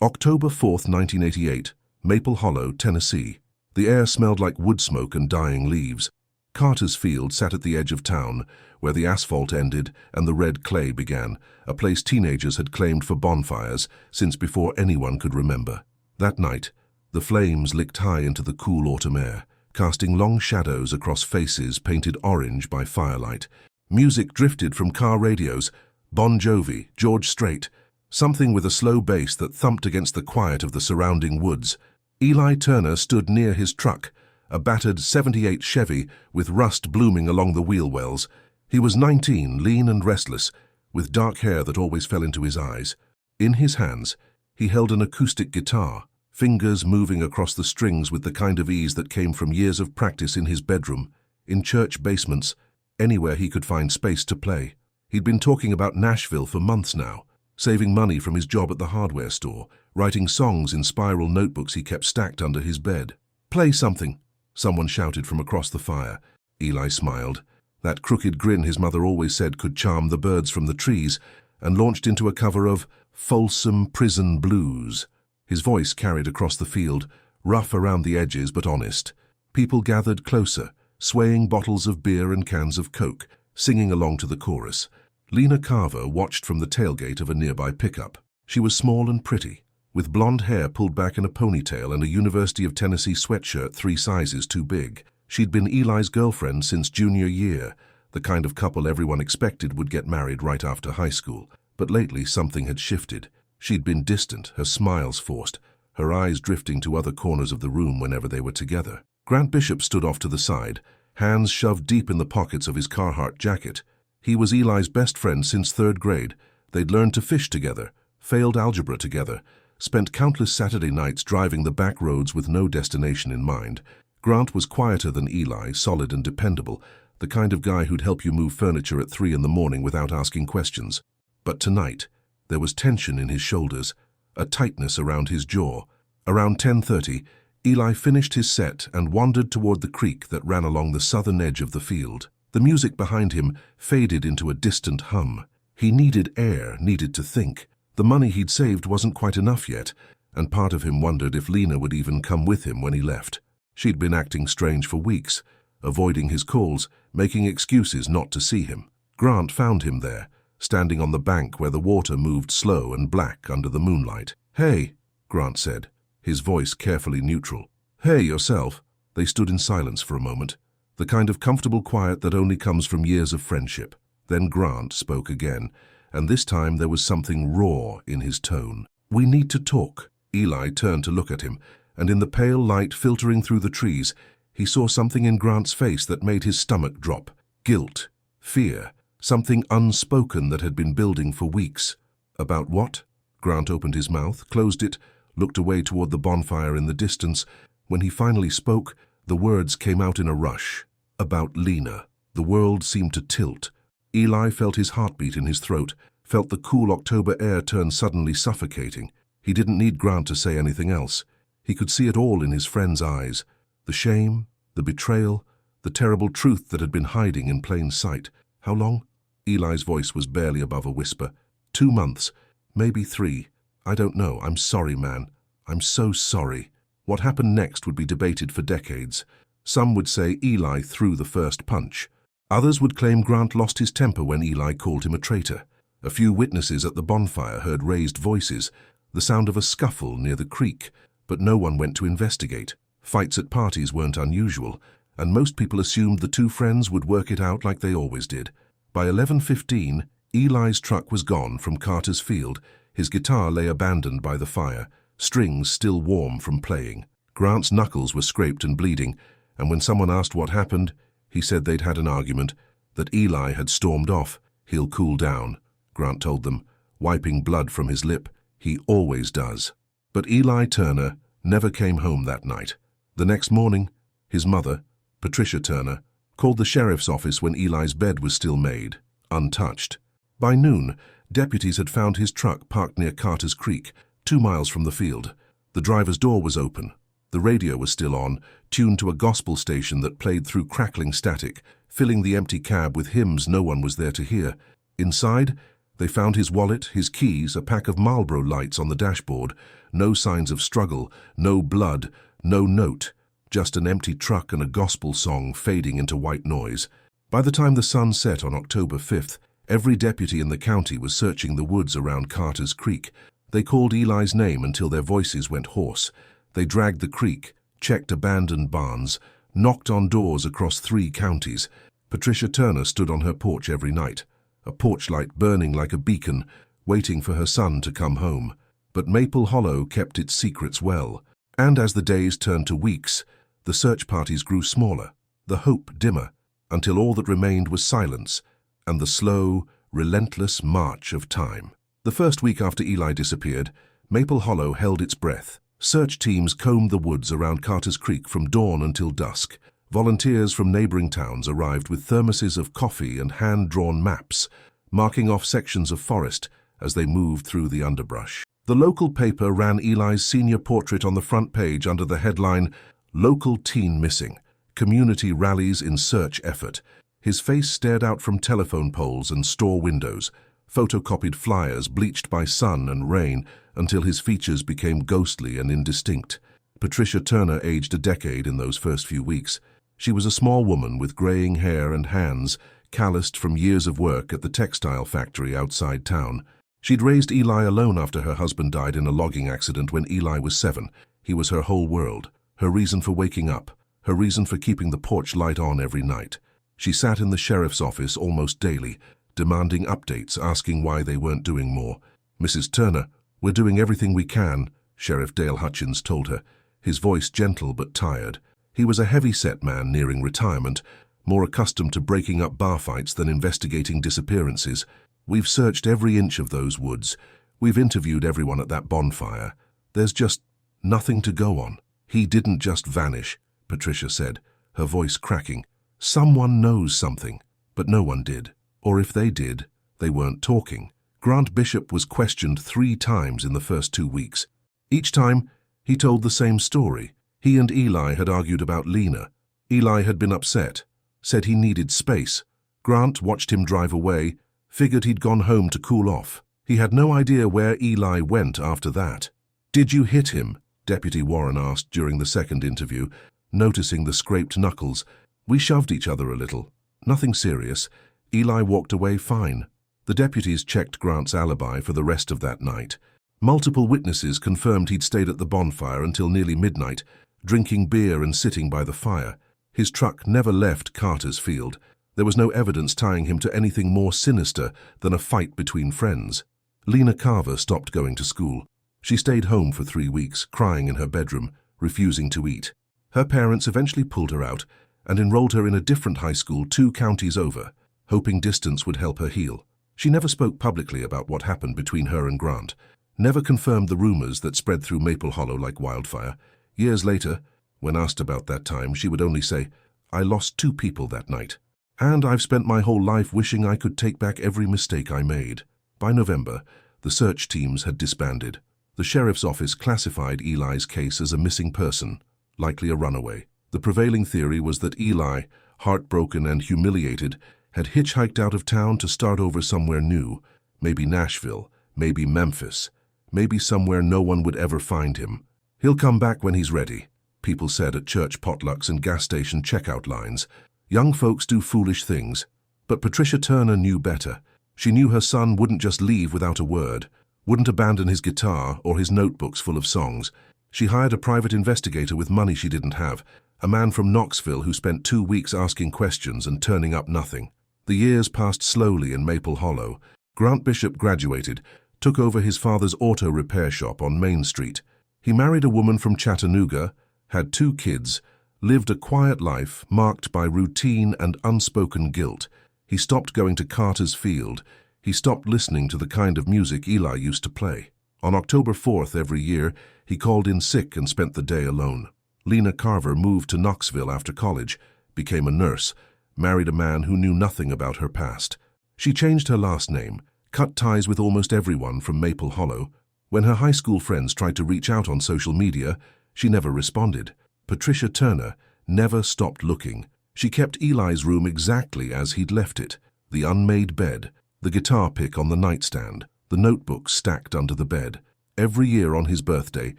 October 4, 1988, Maple Hollow, Tennessee. The air smelled like wood smoke and dying leaves. Carter's Field sat at the edge of town, where the asphalt ended and the red clay began, a place teenagers had claimed for bonfires since before anyone could remember. That night, the flames licked high into the cool autumn air, casting long shadows across faces painted orange by firelight. Music drifted from car radios, Bon Jovi, George Strait, something with a slow bass that thumped against the quiet of the surrounding woods. Eli Turner stood near his truck, a battered '78 Chevy with rust blooming along the wheel wells. He was 19, lean and restless, with dark hair that always fell into his eyes. In his hands, he held an acoustic guitar, fingers moving across the strings with the kind of ease that came from years of practice in his bedroom, in church basements, anywhere he could find space to play. He'd been talking about Nashville for months now, saving money from his job at the hardware store, writing songs in spiral notebooks he kept stacked under his bed. "Play something," someone shouted from across the fire. Eli smiled, that crooked grin his mother always said could charm the birds from the trees, and launched into a cover of Folsom Prison Blues. His voice carried across the field, rough around the edges but honest. People gathered closer, swaying bottles of beer and cans of Coke, singing along to the chorus. Lena Carver watched from the tailgate of a nearby pickup. She was small and pretty, with blonde hair pulled back in a ponytail and a University of Tennessee sweatshirt 3 sizes too big. She'd been Eli's girlfriend since junior year, the kind of couple everyone expected would get married right after high school. But lately something had shifted. She'd been distant, her smiles forced, her eyes drifting to other corners of the room whenever they were together. Grant Bishop stood off to the side, hands shoved deep in the pockets of his Carhartt jacket. He was Eli's best friend since 3rd grade. They'd learned to fish together, failed algebra together, spent countless Saturday nights driving the back roads with no destination in mind. Grant was quieter than Eli, solid and dependable, the kind of guy who'd help you move furniture at 3 in the morning without asking questions. But tonight, there was tension in his shoulders, a tightness around his jaw. Around 10:30, Eli finished his set and wandered toward the creek that ran along the southern edge of the field. The music behind him faded into a distant hum. He needed air, needed to think. The money he'd saved wasn't quite enough yet, and part of him wondered if Lena would even come with him when he left. She'd been acting strange for weeks, avoiding his calls, making excuses not to see him. Grant found him there, standing on the bank where the water moved slow and black under the moonlight. "Hey," Grant said, his voice carefully neutral. "Hey, yourself." They stood in silence for a moment, the kind of comfortable quiet that only comes from years of friendship. Then Grant spoke again, and this time there was something raw in his tone. "We need to talk." Eli turned to look at him, and in the pale light filtering through the trees, he saw something in Grant's face that made his stomach drop. Guilt, fear, something unspoken that had been building for weeks. "About what?" Grant opened his mouth, closed it, looked away toward the bonfire in the distance. When he finally spoke, the words came out in a rush. "About Lena." The world seemed to tilt. Eli felt his heartbeat in his throat, felt the cool October air turn suddenly suffocating. He didn't need Grant to say anything else. He could see it all in his friend's eyes. The shame, the betrayal, the terrible truth that had been hiding in plain sight. "How long?" Eli's voice was barely above a whisper. 2 months, maybe 3. "I don't know. I'm sorry, man. I'm so sorry." What happened next would be debated for decades. Some would say Eli threw the first punch. Others would claim Grant lost his temper when Eli called him a traitor. A few witnesses at the bonfire heard raised voices, the sound of a scuffle near the creek, but no one went to investigate. Fights at parties weren't unusual, and most people assumed the 2 friends would work it out like they always did. By 11:15, Eli's truck was gone from Carter's Field. His guitar lay abandoned by the fire, strings still warm from playing. Grant's knuckles were scraped and bleeding, and when someone asked what happened, he said they'd had an argument, that Eli had stormed off. "He'll cool down," Grant told them, wiping blood from his lip. "He always does." But Eli Turner never came home that night. The next morning, his mother, Patricia Turner, called the sheriff's office when Eli's bed was still made, untouched. By noon, deputies had found his truck parked near Carter's Creek, 2 miles from the field. The driver's door was open. The radio was still on, tuned to a gospel station that played through crackling static, filling the empty cab with hymns no one was there to hear. Inside, They found his wallet, his keys, a pack of Marlboro lights on the dashboard. No signs of struggle, no blood, no note. Just an empty truck and a gospel song fading into white noise. By the time the sun set on October 5th, every deputy in the county was searching the woods around Carter's Creek. They called Eli's name until their voices went hoarse. They dragged the creek, checked abandoned barns, knocked on doors across 3 counties. Patricia Turner stood on her porch every night, a porch light burning like a beacon, waiting for her son to come home. But Maple Hollow kept its secrets well. And as the days turned to weeks, the search parties grew smaller, the hope dimmer, until all that remained was silence and the slow, relentless march of time. The first week after Eli disappeared, Maple Hollow held its breath. Search teams combed the woods around Carter's Creek from dawn until dusk. Volunteers from neighboring towns arrived with thermoses of coffee and hand-drawn maps, marking off sections of forest as they moved through the underbrush. The local paper ran Eli's senior portrait on the front page under the headline, "Local Teen Missing. Community Rallies in Search Effort." His face stared out from telephone poles and store windows, photocopied flyers bleached by sun and rain until his features became ghostly and indistinct. Patricia Turner aged a decade in those first few weeks. She was a small woman with graying hair and hands, calloused from years of work at the textile factory outside town. She'd raised Eli alone after her husband died in a logging accident when Eli was 7. He was her whole world, her reason for waking up, her reason for keeping the porch light on every night. She sat in the sheriff's office almost daily, demanding updates, asking why they weren't doing more. "Mrs. Turner, we're doing everything we can," Sheriff Dale Hutchins told her, his voice gentle but tired. He was a heavy-set man nearing retirement, more accustomed to breaking up bar fights than investigating disappearances. "We've searched every inch of those woods. We've interviewed everyone at that bonfire. There's just nothing to go on." "He didn't just vanish," Patricia said, her voice cracking. "Someone knows something, but no one did. Or if they did, they weren't talking." Grant Bishop was questioned 3 times in the first 2 weeks. Each time, he told the same story. He and Eli had argued about Lena. Eli had been upset, said he needed space. Grant watched him drive away, figured he'd gone home to cool off. He had no idea where Eli went after that. "Did you hit him?" Deputy Warren asked during the second interview, noticing the scraped knuckles. "We shoved each other a little. Nothing serious. Eli walked away fine." The deputies checked Grant's alibi for the rest of that night. Multiple witnesses confirmed he'd stayed at the bonfire until nearly midnight, drinking beer and sitting by the fire. His truck never left Carter's field. There was no evidence tying him to anything more sinister than a fight between friends. Lena Carver stopped going to school. She stayed home for 3 weeks, crying in her bedroom, refusing to eat. Her parents eventually pulled her out and enrolled her in a different high school 2 counties over, hoping distance would help her heal. She never spoke publicly about what happened between her and Grant, never confirmed the rumors that spread through Maple Hollow like wildfire. Years later, when asked about that time, she would only say, "I lost 2 people that night. And I've spent my whole life wishing I could take back every mistake I made." By November, the search teams had disbanded. The sheriff's office classified Eli's case as a missing person, likely a runaway. The prevailing theory was that Eli, heartbroken and humiliated, had hitchhiked out of town to start over somewhere new, maybe Nashville, maybe Memphis, maybe somewhere no one would ever find him. "He'll come back when he's ready," people said at church potlucks and gas station checkout lines. Young folks do foolish things, but Patricia Turner knew better. She knew her son wouldn't just leave without a word, wouldn't abandon his guitar or his notebooks full of songs. She hired a private investigator with money she didn't have, a man from Knoxville who spent 2 weeks asking questions and turning up nothing. The years passed slowly in Maple Hollow. Grant Bishop graduated, took over his father's auto repair shop on Main Street. He married a woman from Chattanooga, had 2 kids, lived a quiet life marked by routine and unspoken guilt. He stopped going to Carter's Field. He stopped listening to the kind of music Eli used to play. On October 4th every year, he called in sick and spent the day alone. Lena Carver moved to Knoxville after college, became a nurse, married a man who knew nothing about her past. She changed her last name, cut ties with almost everyone from Maple Hollow. When her high school friends tried to reach out on social media, she never responded. Patricia Turner never stopped looking. She kept Eli's room exactly as he'd left it, the unmade bed, The guitar pick on the nightstand, the notebook stacked under the bed. Every year on his birthday,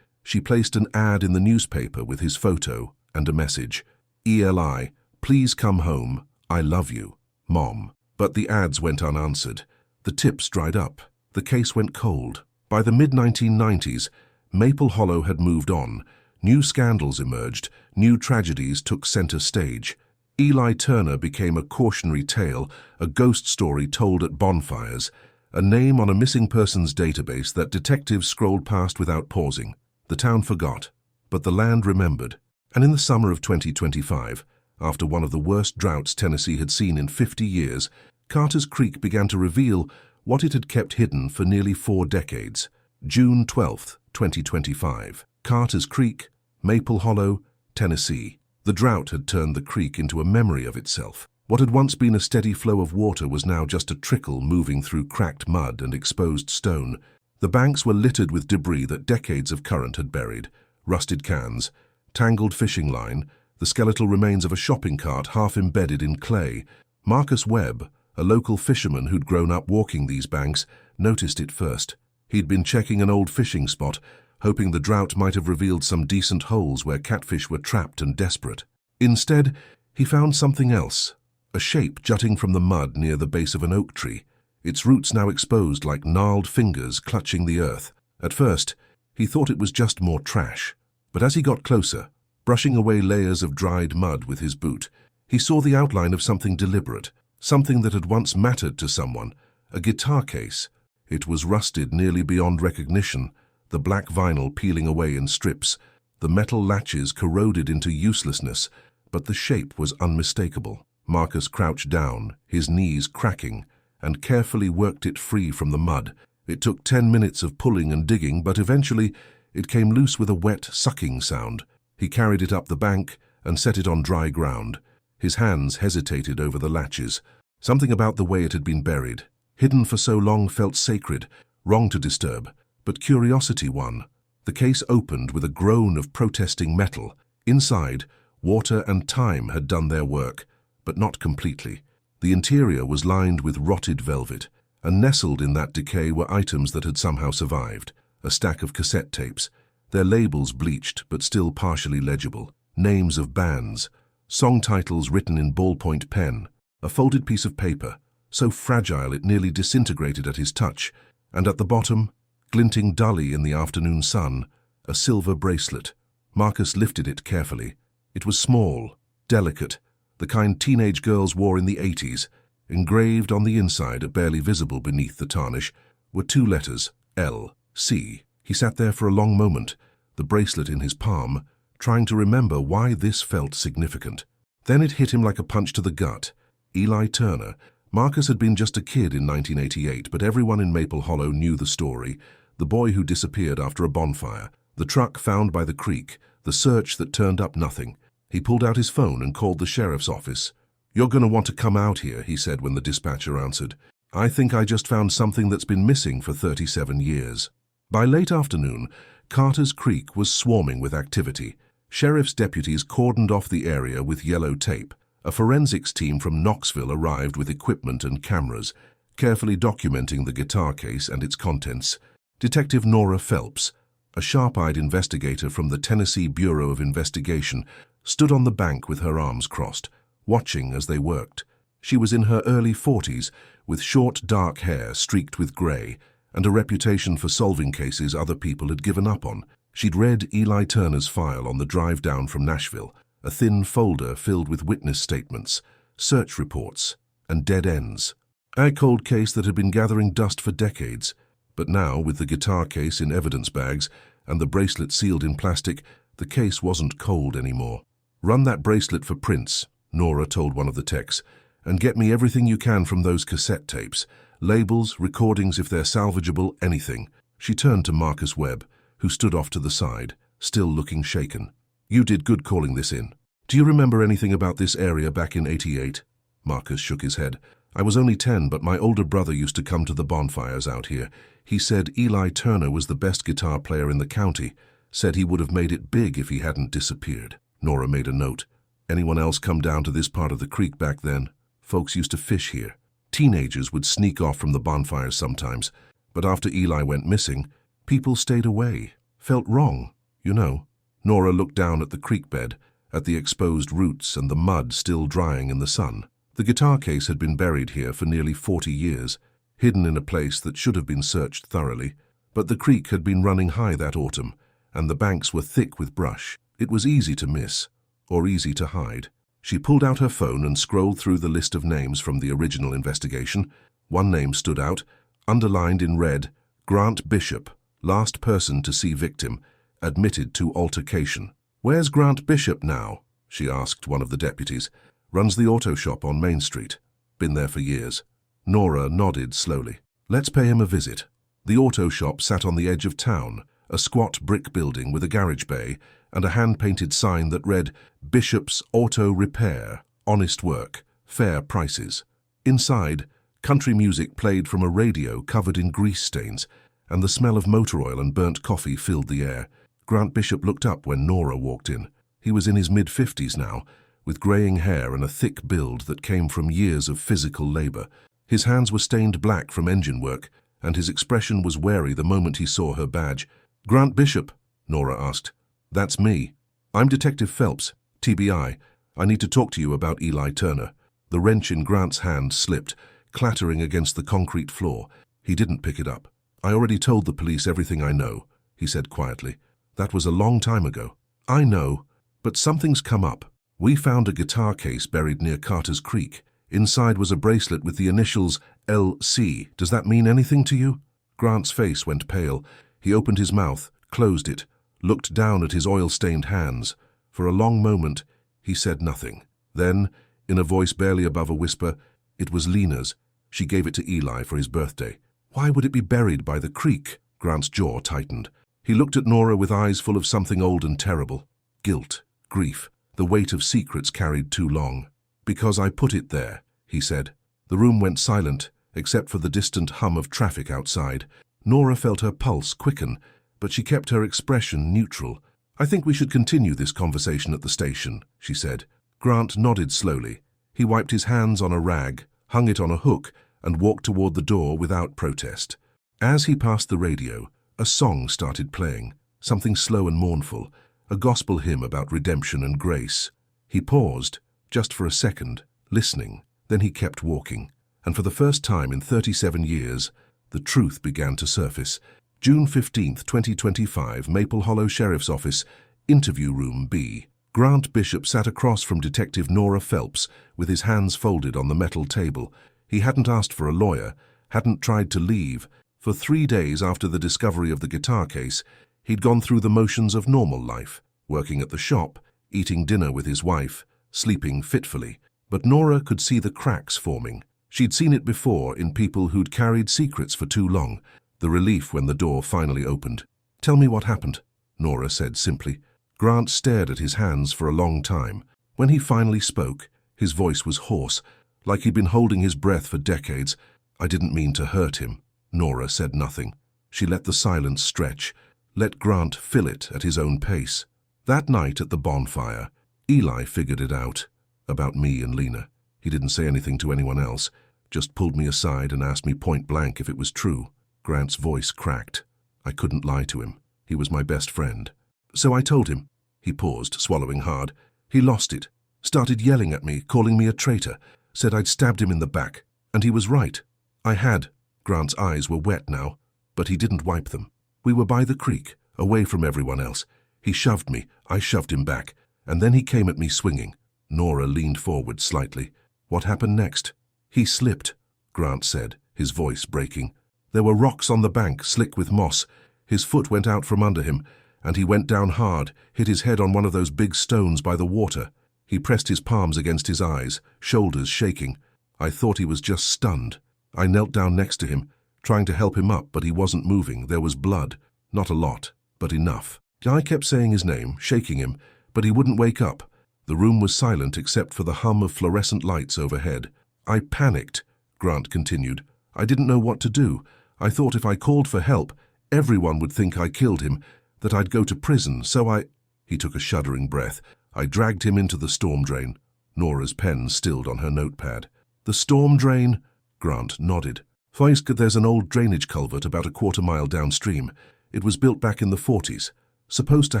she placed an ad in the newspaper with his photo and a message. "Eli, please come home. I love you, Mom." But the ads went unanswered. The tips dried up. The case went cold. By the mid-1990s, Maple Hollow had moved on. New scandals emerged. New tragedies took center stage. Eli Turner became a cautionary tale, a ghost story told at bonfires, a name on a missing persons database that detectives scrolled past without pausing. The town forgot, but the land remembered. And in the summer of 2025, after one of the worst droughts Tennessee had seen in 50 years, Carter's Creek began to reveal what it had kept hidden for nearly 4 decades. June 12, 2025. Carter's Creek, Maple Hollow, Tennessee. The drought had turned the creek into a memory of itself. What had once been a steady flow of water was now just a trickle moving through cracked mud and exposed stone. The banks were littered with debris that decades of current had buried. Rusted cans, tangled fishing line, the skeletal remains of a shopping cart half embedded in clay. Marcus Webb, a local fisherman who'd grown up walking these banks, noticed it first. He'd been checking an old fishing spot, hoping the drought might have revealed some decent holes where catfish were trapped and desperate. Instead, he found something else, a shape jutting from the mud near the base of an oak tree, its roots now exposed like gnarled fingers clutching the earth. At first, he thought it was just more trash, but as he got closer, brushing away layers of dried mud with his boot, he saw the outline of something deliberate, something that had once mattered to someone, a guitar case. It was rusted nearly beyond recognition, the black vinyl peeling away in strips, the metal latches corroded into uselessness, but the shape was unmistakable. Marcus crouched down, his knees cracking, and carefully worked it free from the mud. It took 10 minutes of pulling and digging, but eventually it came loose with a wet, sucking sound. He carried it up the bank and set it on dry ground. His hands hesitated over the latches. Something about the way it had been buried, hidden for so long, felt sacred, wrong to disturb. But curiosity won. The case opened with a groan of protesting metal. Inside, water and time had done their work, but not completely. The interior was lined with rotted velvet, and nestled in that decay were items that had somehow survived. A stack of cassette tapes, their labels bleached but still partially legible, names of bands, song titles written in ballpoint pen, a folded piece of paper, so fragile it nearly disintegrated at his touch, and at the bottom, glinting dully in the afternoon sun, a silver bracelet. Marcus lifted it carefully. It was small, delicate, the kind teenage girls wore in the 80s. Engraved on the inside, barely visible beneath the tarnish, were 2 letters, L.C. He sat there for a long moment, the bracelet in his palm, trying to remember why this felt significant. Then it hit him like a punch to the gut. Eli Turner. Marcus had been just a kid in 1988, but everyone in Maple Hollow knew the story. The boy who disappeared after a bonfire, the truck found by the creek, the search that turned up nothing. He pulled out his phone and called the sheriff's office. "You're going to want to come out here," he said when the dispatcher answered. "I think I just found something that's been missing for 37 years. By late afternoon, Carter's Creek was swarming with activity. Sheriff's deputies cordoned off the area with yellow tape. A forensics team from Knoxville arrived with equipment and cameras, carefully documenting the guitar case and its contents. Detective Nora Phelps, a sharp-eyed investigator from the Tennessee Bureau of Investigation, stood on the bank with her arms crossed, watching as they worked. She was in her early 40s, with short, dark hair streaked with gray, and a reputation for solving cases other people had given up on. She'd read Eli Turner's file on the drive down from Nashville, a thin folder filled with witness statements, search reports, and dead ends. A cold case that had been gathering dust for decades. But now, with the guitar case in evidence bags and the bracelet sealed in plastic, the case wasn't cold anymore. "Run that bracelet for prints," Nora told one of the techs, "and get me everything you can from those cassette tapes. Labels, recordings if they're salvageable, anything." She turned to Marcus Webb, who stood off to the side, still looking shaken. "You did good calling this in. Do you remember anything about this area back in '88? Marcus shook his head. "I was only 10, but my older brother used to come to the bonfires out here. He said Eli Turner was the best guitar player in the county, said he would have made it big if he hadn't disappeared." Nora made a note. "Anyone else come down to this part of the creek back then? Folks used to fish here." Teenagers would sneak off from the bonfires sometimes, but after Eli went missing, people stayed away. Felt wrong, you know. Nora looked down at the creek bed, at the exposed roots and the mud still drying in the sun. The guitar case had been buried here for nearly 40 years, hidden in a place that should have been searched thoroughly. But the creek had been running high that autumn, and the banks were thick with brush. It was easy to miss, or easy to hide. She pulled out her phone and scrolled through the list of names from the original investigation. One name stood out, underlined in red: Grant Bishop, last person to see victim, admitted to altercation. "Where's Grant Bishop now?" she asked one of the deputies. "Runs the auto shop on Main Street. Been there for years." Nora nodded slowly. "Let's pay him a visit." The auto shop sat on the edge of town, a squat brick building with a garage bay and a hand-painted sign that read, "Bishop's Auto Repair, Honest Work, Fair Prices." Inside, country music played from a radio covered in grease stains, and the smell of motor oil and burnt coffee filled the air. Grant Bishop looked up when Nora walked in. He was in his mid-50s now, with greying hair and a thick build that came from years of physical labor. His hands were stained black from engine work, and his expression was wary the moment he saw her badge. "Grant Bishop?" Nora asked. "That's me. I'm Detective Phelps, TBI. I need to talk to you about Eli Turner." The wrench in Grant's hand slipped, clattering against the concrete floor. He didn't pick it up. "I already told the police everything I know," he said quietly. "That was a long time ago." "I know, but something's come up. We found a guitar case buried near Carter's Creek. Inside was a bracelet with the initials LC. Does that mean anything to you?" Grant's face went pale. He opened his mouth, closed it, looked down at his oil-stained hands. For a long moment, he said nothing. Then, in a voice barely above a whisper, "It was Lena's. She gave it to Eli for his birthday." "Why would it be buried by the creek?" Grant's jaw tightened. He looked at Nora with eyes full of something old and terrible. Guilt, grief, the weight of secrets carried too long. "Because I put it there," he said. The room went silent, except for the distant hum of traffic outside. Nora felt her pulse quicken, but she kept her expression neutral. "I think we should continue this conversation at the station," she said. Grant nodded slowly. He wiped his hands on a rag, hung it on a hook, and walked toward the door without protest. As he passed the radio, a song started playing, something slow and mournful, a gospel hymn about redemption and grace. He paused, just for a second, listening. Then he kept walking, and for the first time in 37 years, the truth began to surface. June 15th, 2025, Maple Hollow Sheriff's Office, Interview Room B. Grant Bishop sat across from Detective Nora Phelps with his hands folded on the metal table. He hadn't asked for a lawyer, hadn't tried to leave. For 3 days after the discovery of the guitar case, he'd gone through the motions of normal life, working at the shop, eating dinner with his wife, sleeping fitfully. But Nora could see the cracks forming. She'd seen it before in people who'd carried secrets for too long. The relief when the door finally opened. "Tell me what happened," Nora said simply. Grant stared at his hands for a long time. When he finally spoke, his voice was hoarse, like he'd been holding his breath for decades. "I didn't mean to hurt him." Nora said nothing. She let the silence stretch, let Grant fill it at his own pace. That night at the bonfire, Eli figured it out, about me and Lena. He didn't say anything to anyone else, just pulled me aside and asked me point blank if it was true. Grant's voice cracked. I couldn't lie to him. He was my best friend. "So I told him." He paused, swallowing hard. He lost it. Started yelling at me, calling me a traitor. Said I'd stabbed him in the back. And he was right. I had. Grant's eyes were wet now, but he didn't wipe them. We were by the creek, away from everyone else. He shoved me. I shoved him back. And then he came at me swinging. Nora leaned forward slightly. "What happened next?" "He slipped," Grant said, his voice breaking. "There were rocks on the bank, slick with moss. His foot went out from under him, and he went down hard, hit his head on one of those big stones by the water. He pressed his palms against his eyes, shoulders shaking. I thought he was just stunned. I knelt down next to him, trying to help him up, but he wasn't moving. There was blood. Not a lot, but enough. I kept saying his name, shaking him, but he wouldn't wake up. The room was silent except for the hum of fluorescent lights overhead. I panicked," Grant continued. "I didn't know what to do. I thought if I called for help, everyone would think I killed him, that I'd go to prison, so I—" He took a shuddering breath. "I dragged him into the storm drain." Nora's pen stilled on her notepad. "The storm drain?" Grant nodded. Faisk, there's an old drainage culvert about a quarter-mile downstream. It was built back in the 40s, supposed to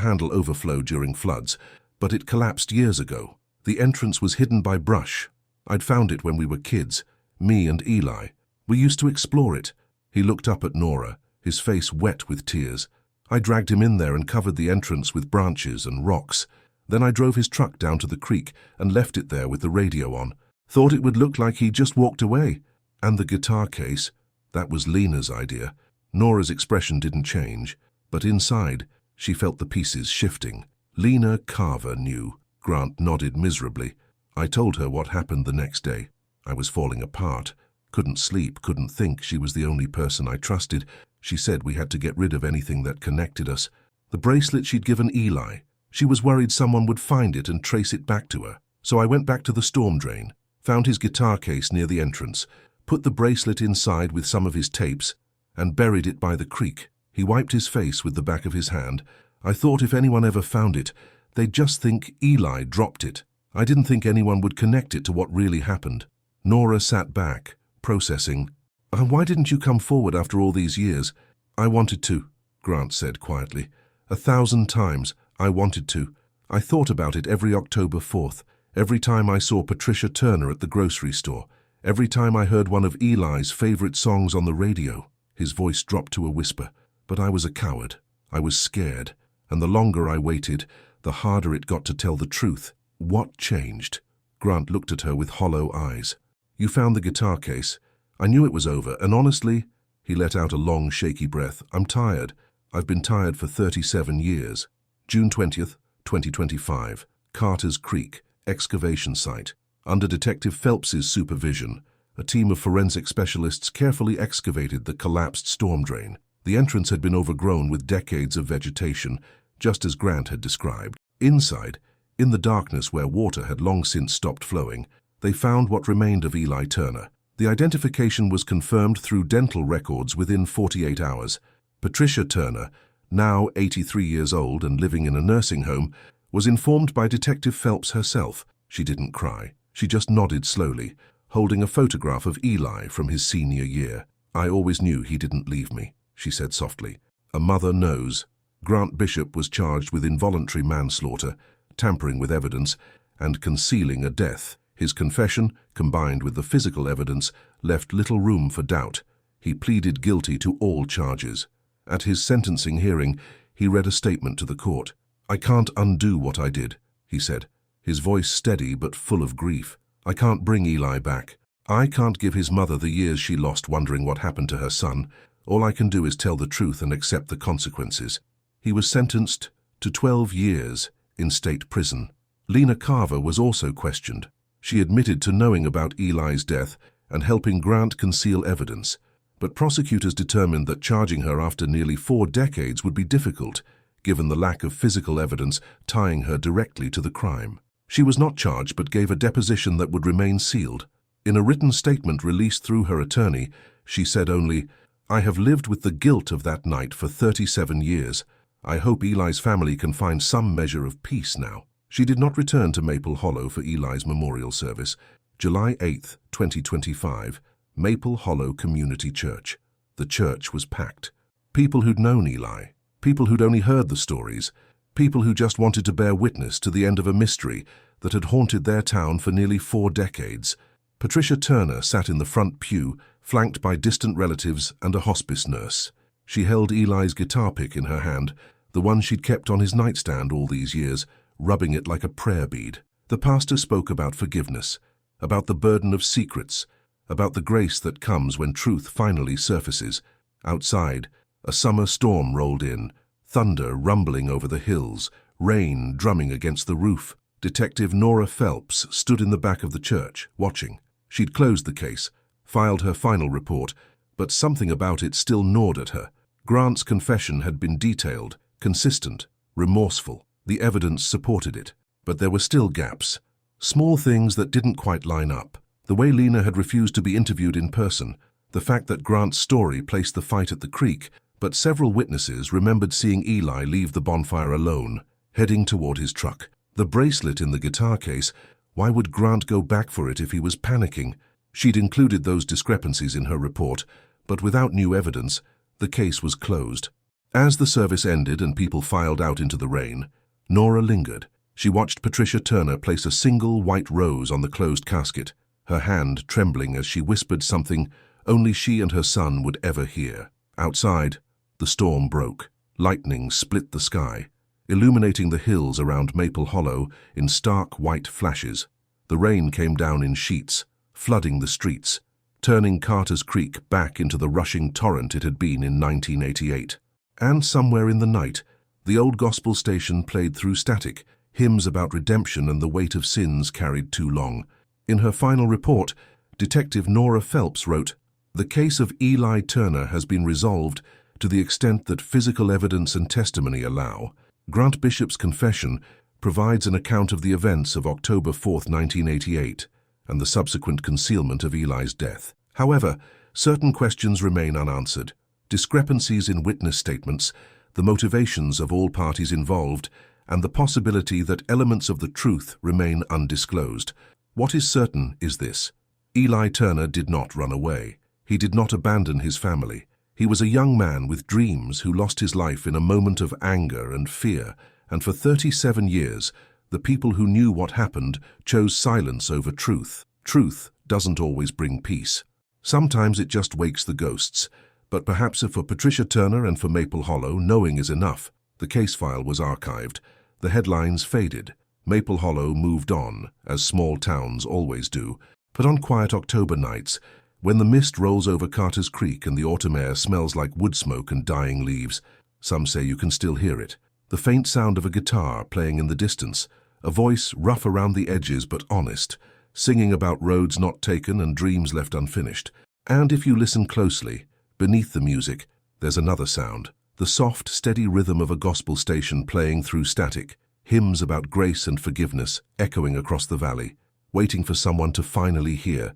handle overflow during floods, but it collapsed years ago. The entrance was hidden by brush. I'd found it when we were kids, me and Eli. We used to explore it. He looked up at Nora, his face wet with tears. I dragged him in there and covered the entrance with branches and rocks. Then I drove his truck down to the creek and left it there with the radio on. Thought it would look like he just walked away. And the guitar case, that was Lena's idea. Nora's expression didn't change, but inside, she felt the pieces shifting. Lena Carver knew. Grant nodded miserably. I told her what happened the next day. I was falling apart. Couldn't sleep, couldn't think. She was the only person I trusted. She said we had to get rid of anything that connected us. The bracelet she'd given Eli. She was worried someone would find it and trace it back to her. So I went back to the storm drain, found his guitar case near the entrance, put the bracelet inside with some of his tapes, and buried it by the creek. He wiped his face with the back of his hand. I thought if anyone ever found it, they'd just think Eli dropped it. I didn't think anyone would connect it to what really happened. Nora sat back, processing. Why didn't you come forward after all these years? I wanted to, Grant said quietly. 1,000 times, I wanted to. I thought about it every October 4th, every time I saw Patricia Turner at the grocery store, every time I heard one of Eli's favorite songs on the radio. His voice dropped to a whisper. But I was a coward. I was scared. And the longer I waited, the harder it got to tell the truth. What changed? Grant looked at her with hollow eyes. You found the guitar case. I knew it was over, and honestly, he let out a long, shaky breath. I'm tired. I've been tired for 37 years. June 20th, 2025. Carter's Creek, excavation site. Under Detective Phelps's supervision, a team of forensic specialists carefully excavated the collapsed storm drain. The entrance had been overgrown with decades of vegetation, just as Grant had described. Inside, in the darkness where water had long since stopped flowing, they found what remained of Eli Turner. The identification was confirmed through dental records within 48 hours. Patricia Turner, now 83 years old and living in a nursing home, was informed by Detective Phelps herself. She didn't cry. She just nodded slowly, holding a photograph of Eli from his senior year. I always knew he didn't leave me, she said softly. A mother knows. Grant Bishop was charged with involuntary manslaughter, tampering with evidence, and concealing a death. His confession, combined with the physical evidence, left little room for doubt. He pleaded guilty to all charges. At his sentencing hearing, he read a statement to the court. I can't undo what I did, he said, his voice steady but full of grief. I can't bring Eli back. I can't give his mother the years she lost wondering what happened to her son. All I can do is tell the truth and accept the consequences. He was sentenced to 12 years in state prison. Lena Carver was also questioned. She admitted to knowing about Eli's death and helping Grant conceal evidence, but prosecutors determined that charging her after nearly 4 decades would be difficult, given the lack of physical evidence tying her directly to the crime. She was not charged but gave a deposition that would remain sealed. In a written statement released through her attorney, she said only, I have lived with the guilt of that night for 37 years. I hope Eli's family can find some measure of peace now. She did not return to Maple Hollow for Eli's memorial service. July 8, 2025, Maple Hollow Community Church. The church was packed. People who'd known Eli, people who'd only heard the stories, people who just wanted to bear witness to the end of a mystery that had haunted their town for nearly 4 decades. Patricia Turner sat in the front pew, flanked by distant relatives and a hospice nurse. She held Eli's guitar pick in her hand, the one she'd kept on his nightstand all these years, rubbing it like a prayer bead. The pastor spoke about forgiveness, about the burden of secrets, about the grace that comes when truth finally surfaces. Outside, a summer storm rolled in, thunder rumbling over the hills, rain drumming against the roof. Detective Nora Phelps stood in the back of the church, watching. She'd closed the case, filed her final report, but something about it still gnawed at her. Grant's confession had been detailed, consistent, remorseful. The evidence supported it, but there were still gaps. Small things that didn't quite line up. The way Lena had refused to be interviewed in person, the fact that Grant's story placed the fight at the creek, but several witnesses remembered seeing Eli leave the bonfire alone, heading toward his truck. The bracelet in the guitar case, why would Grant go back for it if he was panicking? She'd included those discrepancies in her report, but without new evidence, the case was closed. As the service ended and people filed out into the rain, Nora lingered. She watched Patricia Turner place a single white rose on the closed casket, her hand trembling as she whispered something only she and her son would ever hear. Outside, the storm broke. Lightning split the sky, illuminating the hills around Maple Hollow in stark white flashes. The rain came down in sheets, flooding the streets, turning Carter's Creek back into the rushing torrent it had been in 1988. And somewhere in the night, the old gospel station played through static, hymns about redemption and the weight of sins carried too long. In her final report, Detective Nora Phelps wrote, "The case of Eli Turner has been resolved to the extent that physical evidence and testimony allow. Grant Bishop's confession provides an account of the events of October 4, 1988, and the subsequent concealment of Eli's death. However, certain questions remain unanswered. Discrepancies in witness statements, the motivations of all parties involved, and the possibility that elements of the truth remain undisclosed. What is certain is this: Eli Turner did not run away. He did not abandon his family. He was a young man with dreams who lost his life in a moment of anger and fear, and for 37 years, the people who knew what happened chose silence over truth. Truth doesn't always bring peace. Sometimes it just wakes the ghosts. But perhaps for Patricia Turner and for Maple Hollow, knowing is enough. The case file was archived. The headlines faded. Maple Hollow moved on, as small towns always do. But on quiet October nights, when the mist rolls over Carter's Creek and the autumn air smells like wood smoke and dying leaves, some say you can still hear it. The faint sound of a guitar playing in the distance, a voice rough around the edges but honest, singing about roads not taken and dreams left unfinished. And if you listen closely, beneath the music, there's another sound, the soft, steady rhythm of a gospel station playing through static, hymns about grace and forgiveness echoing across the valley, waiting for someone to finally hear.